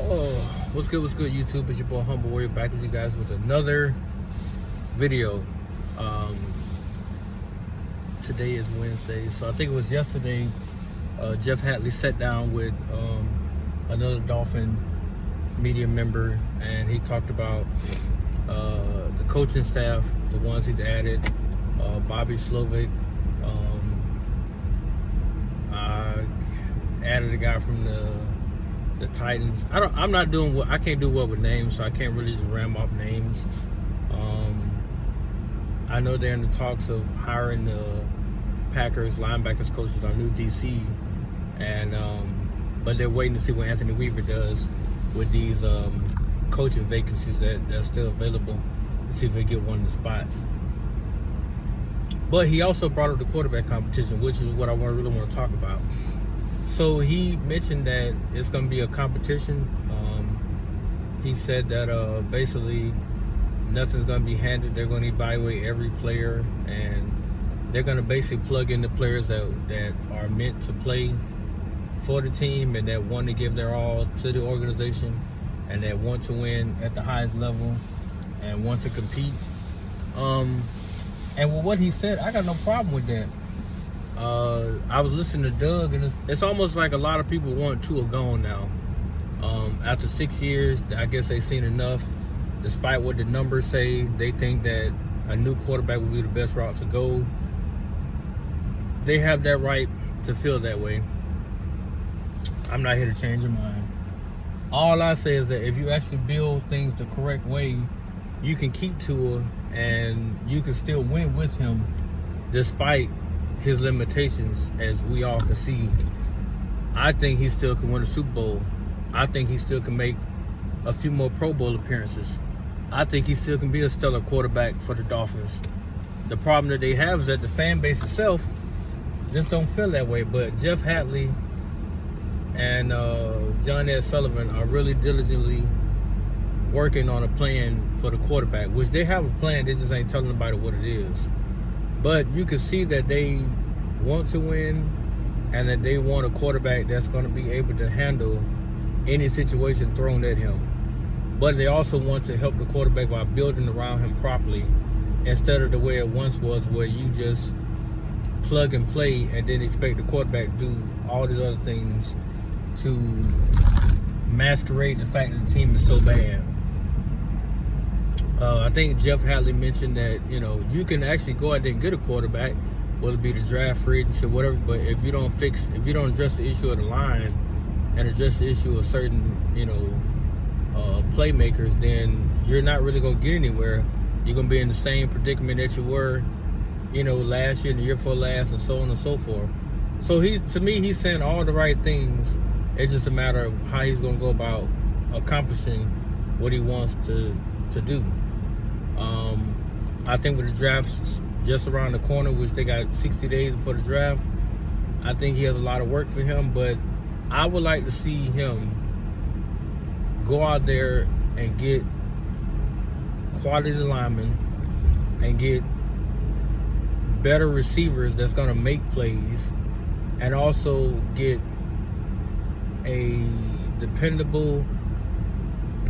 Oh, what's good, YouTube? It's your boy Humble Warrior back with you guys with another video. Today is Wednesday, so I think it was yesterday Jeff Hafley sat down with another Dolphin media member, and he talked about the coaching staff, the ones he's added, Bobby Slovic. I added a guy from the Titans. I can't do well with names, so I can't really just ram off names. I know they're in the talks of hiring the Packers linebackers coaches, our new DC, and but they're waiting to see what Anthony Weaver does with these coaching vacancies that's still available, to see if they get one of the spots. But he also brought up the quarterback competition, which is what I really want to talk about. So he mentioned that it's going to be a competition. He said that basically nothing's going to be handed. They're going to evaluate every player, and they're going to basically plug in the players that are meant to play for the team and that want to give their all to the organization and that want to win at the highest level and want to compete. And with what he said, I got no problem with that. I was listening to Doug, and it's almost like a lot of people want Tua gone now. After 6 years, I guess they've seen enough. Despite what the numbers say, they think that a new quarterback would be the best route to go. They have that right to feel that way. I'm not here to change your mind. All I say is that if you actually build things the correct way, you can keep Tua and you can still win with him despite his limitations, as we all can see. I think he still can win a Super Bowl. I think he still can make a few more Pro Bowl appearances. I think he still can be a stellar quarterback for the Dolphins. The problem that they have is that the fan base itself just don't feel that way. But Jeff Hafley and John Ed Sullivan are really diligently working on a plan for the quarterback, which they have a plan, they just ain't telling nobody what it is. But you can see that they want to win and that they want a quarterback that's going to be able to handle any situation thrown at him. But they also want to help the quarterback by building around him properly, instead of the way it once was, where you just plug and play and then expect the quarterback to do all these other things to masquerade the fact that the team is so bad. I think Jeff Hafley mentioned that, you can actually go out there and get a quarterback, whether it be the draft, free agency, whatever, but if you don't address the issue of the line and address the issue of certain, playmakers, then you're not really going to get anywhere. You're going to be in the same predicament that you were, last year and the year before last, and so on and so forth. So to me, he's saying all the right things. It's just a matter of how he's going to go about accomplishing what he wants to do. I think with the draft just around the corner, which they got 60 days before the draft, I think he has a lot of work for him, but I would like to see him go out there and get quality linemen and get better receivers that's going to make plays, and also get a dependable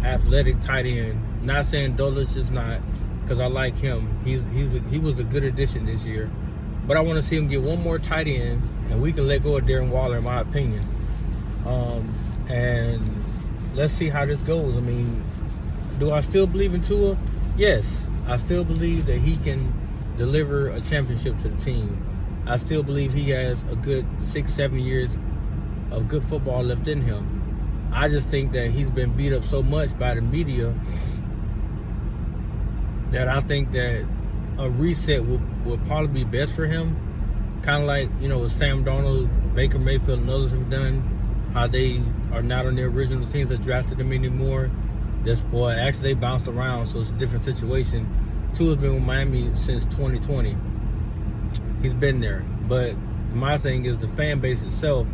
athletic tight end. Not saying Dulles is not, because I like him. He was a good addition this year. But I want to see him get one more tight end, and we can let go of Darren Waller, in my opinion. And let's see how this goes. I mean, do I still believe in Tua? Yes. I still believe that he can deliver a championship to the team. I still believe he has a good 6-7 years of good football left in him. I just think that he's been beat up so much by the media that I think that a reset will probably be best for him. Kind of like, Sam Darnold, Baker Mayfield, and others have done, how they are not on their original teams that drafted them anymore. Actually they bounced around, so it's a different situation. Tua's been with Miami since 2020. He's been there. But my thing is, the fan base itself,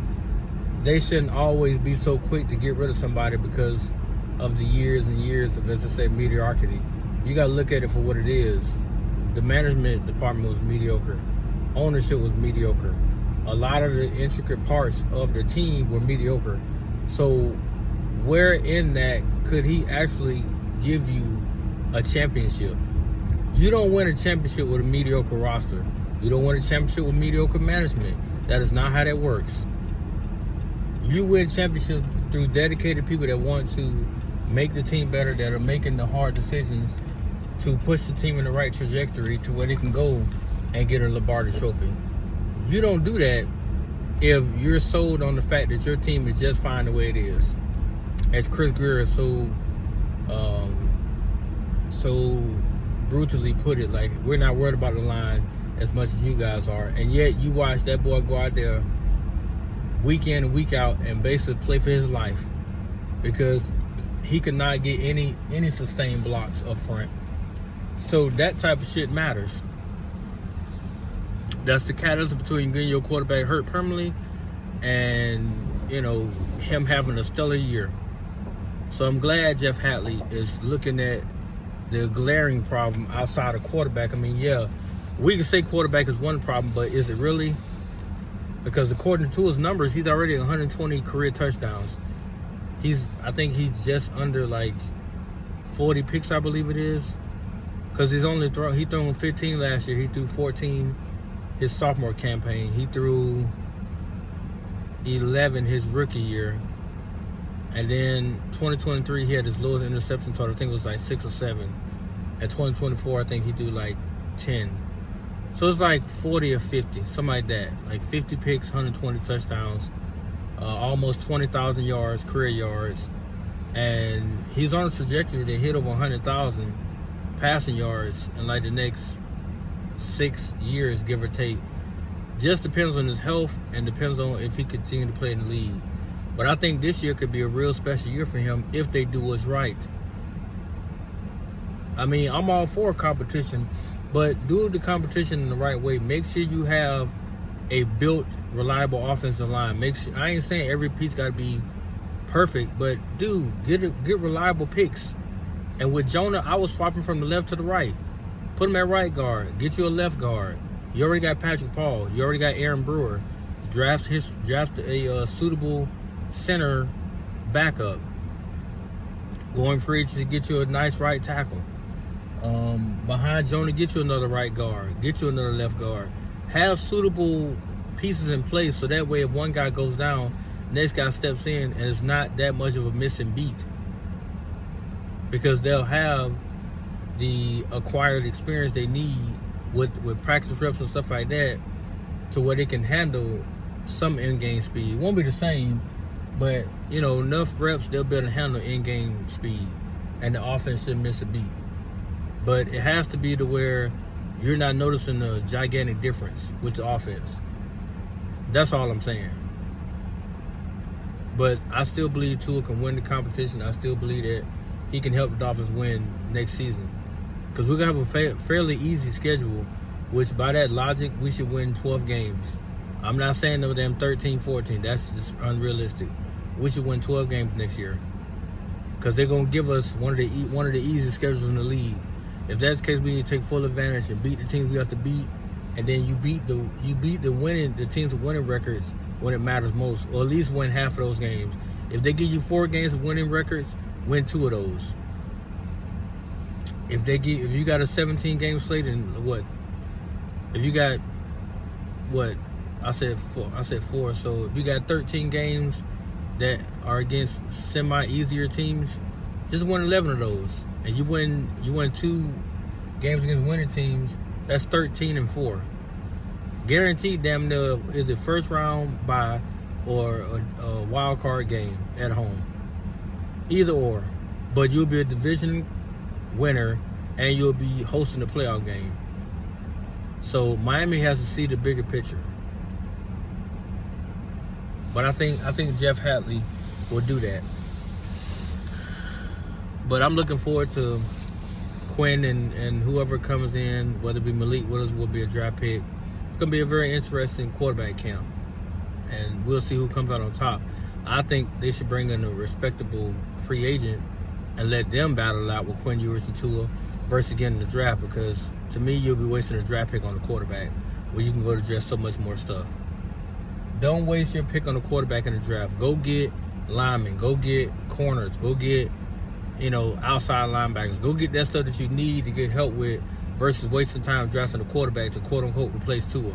they shouldn't always be so quick to get rid of somebody because of the years and years of, as I say, mediocrity. You got to look at it for what it is. The management department was mediocre. Ownership was mediocre. A lot of the intricate parts of the team were mediocre. So where in that could he actually give you a championship? You don't win a championship with a mediocre roster. You don't win a championship with mediocre management. That is not how that works. You win championships through dedicated people that want to make the team better, that are making the hard decisions to push the team in the right trajectory to where they can go and get a Lombardi trophy. You don't do that if you're sold on the fact that your team is just fine the way it is. As Chris Greer so brutally put it, like, we're not worried about the line as much as you guys are, and yet you watch that boy go out there week in and week out and basically play for his life because he could not get any sustained blocks up front. So that type of shit matters. That's the catalyst between getting your quarterback hurt permanently and, you know, him having a stellar year. So I'm glad Jeff Hafley is looking at the glaring problem outside of quarterback. I mean, yeah, we can say quarterback is one problem, but is it really? Because according to his numbers, he's already 120 career touchdowns. I think he's just under like 40 picks, I believe it is. Because he threw 15 last year. He threw 14 his sophomore campaign. He threw 11 his rookie year. And then 2023, he had his lowest interception total. I think it was like 6 or 7. At 2024, I think he threw like 10. So it's like 40 or 50, something like that. Like 50 picks, 120 touchdowns, almost 20,000 yards, career yards. And he's on a trajectory to hit over 100,000 passing yards in like the next 6 years, give or take. Just depends on his health and depends on if he continues to play in the league. But I think this year could be a real special year for him if they do what's right. I mean, I'm all for competition, but do the competition in the right way. Make sure you have a built, reliable offensive line. Make sure, I ain't saying every piece got to be perfect, but get reliable picks. And with Jonah, I was swapping from the left to the right. Put him at right guard. Get you a left guard. You already got Patrick Paul. You already got Aaron Brewer. Draft a suitable center backup. Going free agency, get you a nice right tackle. Behind Jonah, get you another right guard. Get you another left guard. Have suitable pieces in place so that way if one guy goes down, next guy steps in and it's not that much of a missing beat. Because they'll have the acquired experience they need with practice reps and stuff like that to where they can handle some in-game speed. It won't be the same, but, you know, enough reps, they'll be able to handle in-game speed and the offense shouldn't miss a beat. But it has to be to where you're not noticing a gigantic difference with the offense. That's all I'm saying. But I still believe Tua can win the competition. I still believe that he can help the Dolphins win next season. Because we're going to have a fairly easy schedule, which by that logic, we should win 12 games. I'm not saying no damn 13, 14. That's just unrealistic. We should win 12 games next year. Because they're going to give us one of the easiest schedules in the league. If that's the case, we need to take full advantage and beat the teams we have to beat, and then you beat the teams with winning records when it matters most, or at least win half of those games. If they give you 4 games of winning records, win 2 of those. If you got a 17 game slate and what? If you got what? I said 4. So if you got 13 games that are against semi-easier teams, just win 11 of those. And you win 2 games against winning teams, that's 13-4. Guaranteed damn near is the first round bye or a wild card game at home. Either or. But you'll be a division winner and you'll be hosting a playoff game. So Miami has to see the bigger picture. But I think Jeff Hafley will do that. But I'm looking forward to Quinn and whoever comes in, whether it be Malik Willis will be a draft pick. It's going to be a very interesting quarterback camp. And we'll see who comes out on top. I think they should bring in a respectable free agent and let them battle out with Quinn Ewers and Tua versus getting the draft, because to me, you'll be wasting a draft pick on the quarterback where you can go to draft so much more stuff. Don't waste your pick on the quarterback in the draft. Go get linemen. Go get corners. Go get, outside linebackers. Go get that stuff that you need to get help with versus wasting time drafting a quarterback to quote unquote replace Tua.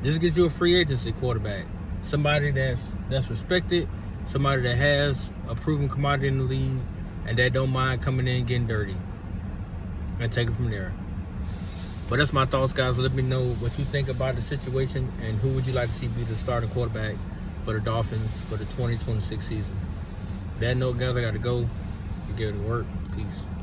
Just get you a free agency quarterback. Somebody that's respected, somebody that has a proven commodity in the league and that don't mind coming in and getting dirty. And take it from there. But that's my thoughts, guys. Let me know what you think about the situation and who would you like to see be the starting quarterback for the Dolphins for the 2026 season. That note, guys, I got to go. You get to work. Peace.